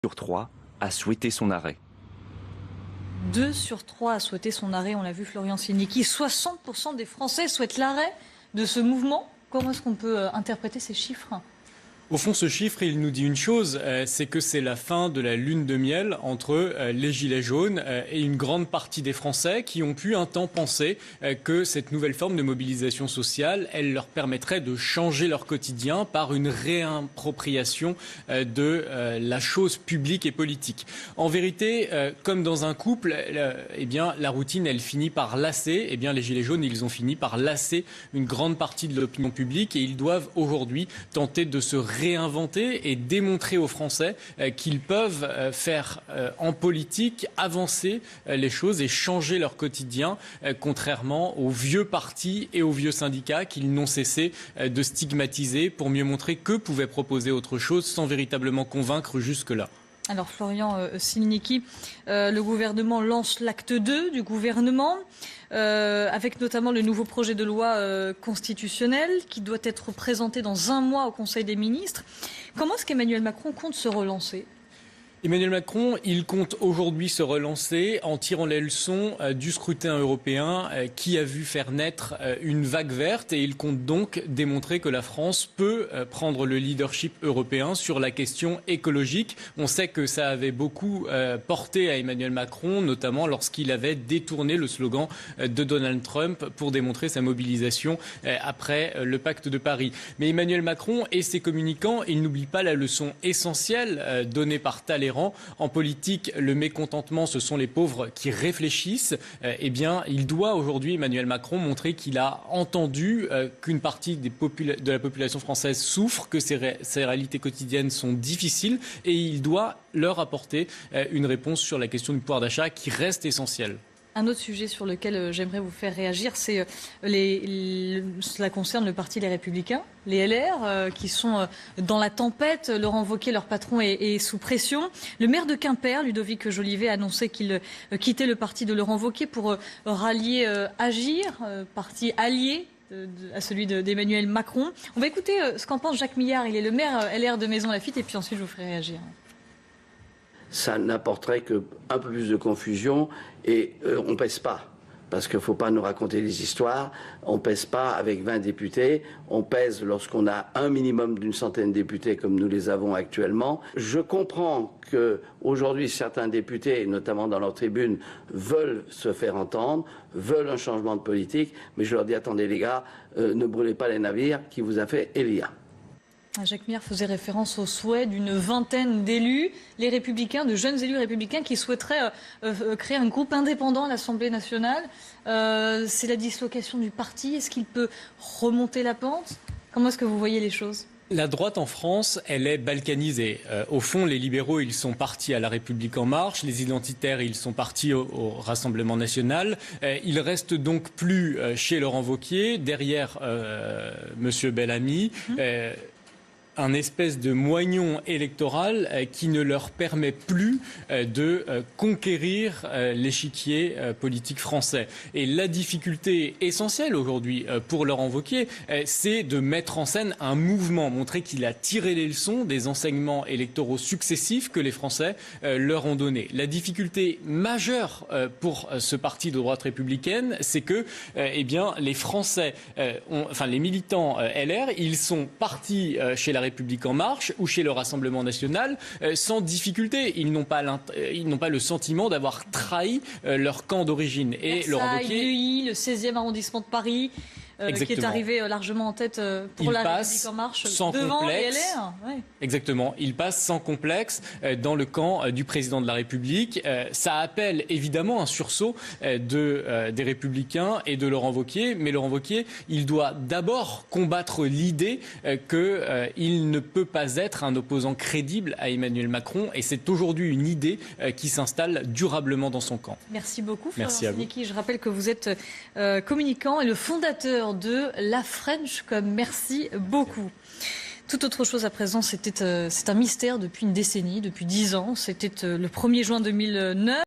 sur 3 a souhaité son arrêt. 2 sur 3 a souhaité son arrêt, on l'a vu Florian Silnicki. 60% des Français souhaitent l'arrêt de ce mouvement. Comment est-ce qu'on peut interpréter ces chiffres ? Au fond, ce chiffre, il nous dit une chose, c'est que c'est la fin de la lune de miel entre les Gilets jaunes et une grande partie des Français qui ont pu un temps penser que cette nouvelle forme de mobilisation sociale, elle leur permettrait de changer leur quotidien par une réappropriation de la chose publique et politique. En vérité, comme dans un couple, eh bien, la routine, elle finit par lasser. Eh bien, les Gilets jaunes, ils ont fini par lasser une grande partie de l'opinion publique et ils doivent aujourd'hui tenter de se réinventer et démontrer aux Français qu'ils peuvent faire en politique avancer les choses et changer leur quotidien, contrairement aux vieux partis et aux vieux syndicats qu'ils n'ont cessé de stigmatiser pour mieux montrer qu'eux pouvaient proposer autre chose sans véritablement convaincre jusque-là. Alors Florian Silnicki, le gouvernement lance l'acte 2 du gouvernement, avec notamment le nouveau projet de loi constitutionnel qui doit être présenté dans un mois au Conseil des ministres. Comment est-ce qu'Emmanuel Macron compte se relancer ? Emmanuel Macron, il compte aujourd'hui se relancer en tirant les leçons du scrutin européen qui a vu faire naître une vague verte et il compte donc démontrer que la France peut prendre le leadership européen sur la question écologique. On sait que ça avait beaucoup porté à Emmanuel Macron, notamment lorsqu'il avait détourné le slogan de Donald Trump pour démontrer sa mobilisation après le pacte de Paris. Mais Emmanuel Macron et ses communicants, ils n'oublient pas la leçon essentielle donnée par Talleyrand. En politique, le mécontentement, ce sont les pauvres qui réfléchissent. Eh bien, il doit aujourd'hui, Emmanuel Macron, montrer qu'il a entendu qu'une partie de la population française souffre, que ses réalités quotidiennes sont difficiles et il doit leur apporter une réponse sur la question du pouvoir d'achat qui reste essentielle. Un autre sujet sur lequel j'aimerais vous faire réagir, c'est cela concerne le parti Les Républicains, les LR, qui sont dans la tempête. Laurent Wauquiez, leur patron, est sous pression. Le maire de Quimper, Ludovic Jolivet, a annoncé qu'il quittait le parti de Laurent Wauquiez pour rallier Agir, parti allié à celui d'Emmanuel Macron. On va écouter ce qu'en pense Jacques Millard. Il est le maire LR de Maisons-Laffitte et puis ensuite je vous ferai réagir. Ça n'apporterait qu'un peu plus de confusion et on ne pèse pas. Parce qu'il ne faut pas nous raconter des histoires. On ne pèse pas avec 20 députés. On pèse lorsqu'on a un minimum d'une centaine de députés comme nous les avons actuellement. Je comprends qu'aujourd'hui certains députés, notamment dans leur tribune, veulent se faire entendre, veulent un changement de politique. Mais je leur dis, attendez les gars, ne brûlez pas les navires qui vous a fait Elia. Jacques Millard faisait référence au souhait d'une vingtaine d'élus, les Républicains, de jeunes élus républicains qui souhaiteraient créer un groupe indépendant à l'Assemblée nationale. C'est la dislocation du parti. Est-ce qu'il peut remonter la pente ? Comment est-ce que vous voyez les choses ? La droite en France, elle est balkanisée. Au fond, les libéraux, ils sont partis à La République En Marche. Les identitaires, ils sont partis au Rassemblement National. Il reste donc plus chez Laurent Wauquiez, derrière Monsieur Bellamy. Un espèce de moignon électoral qui ne leur permet plus de conquérir l'échiquier politique français. Et la difficulté essentielle aujourd'hui pour Laurent Wauquiez, c'est de mettre en scène un mouvement, montrer qu'il a tiré les leçons des enseignements électoraux successifs que les Français leur ont donnés. La difficulté majeure pour ce parti de droite républicaine, c'est que eh bien, les Français, les militants LR, ils sont partis chez La République En Marche ou chez le Rassemblement National sans difficulté. Ils n'ont pas le sentiment d'avoir trahi leur camp d'origine. Et Laurent Wauquiez, le 16e arrondissement de Paris, qui est arrivé largement en tête pour La République En Marche, devant les LR. Ouais. Exactement. Il passe sans complexe dans le camp du président de la République. Ça appelle évidemment un sursaut des Républicains et de Laurent Wauquiez. Mais Laurent Wauquiez, il doit d'abord combattre l'idée qu'il ne peut pas être un opposant crédible à Emmanuel Macron. Et c'est aujourd'hui une idée qui s'installe durablement dans son camp. Merci beaucoup, Merci Florian Silnicki. Je rappelle que vous êtes communicant et le fondateur de La French Com. Merci beaucoup. Tout autre chose à présent, c'est un mystère depuis une décennie, depuis 10 ans. C'était le 1er juin 2009.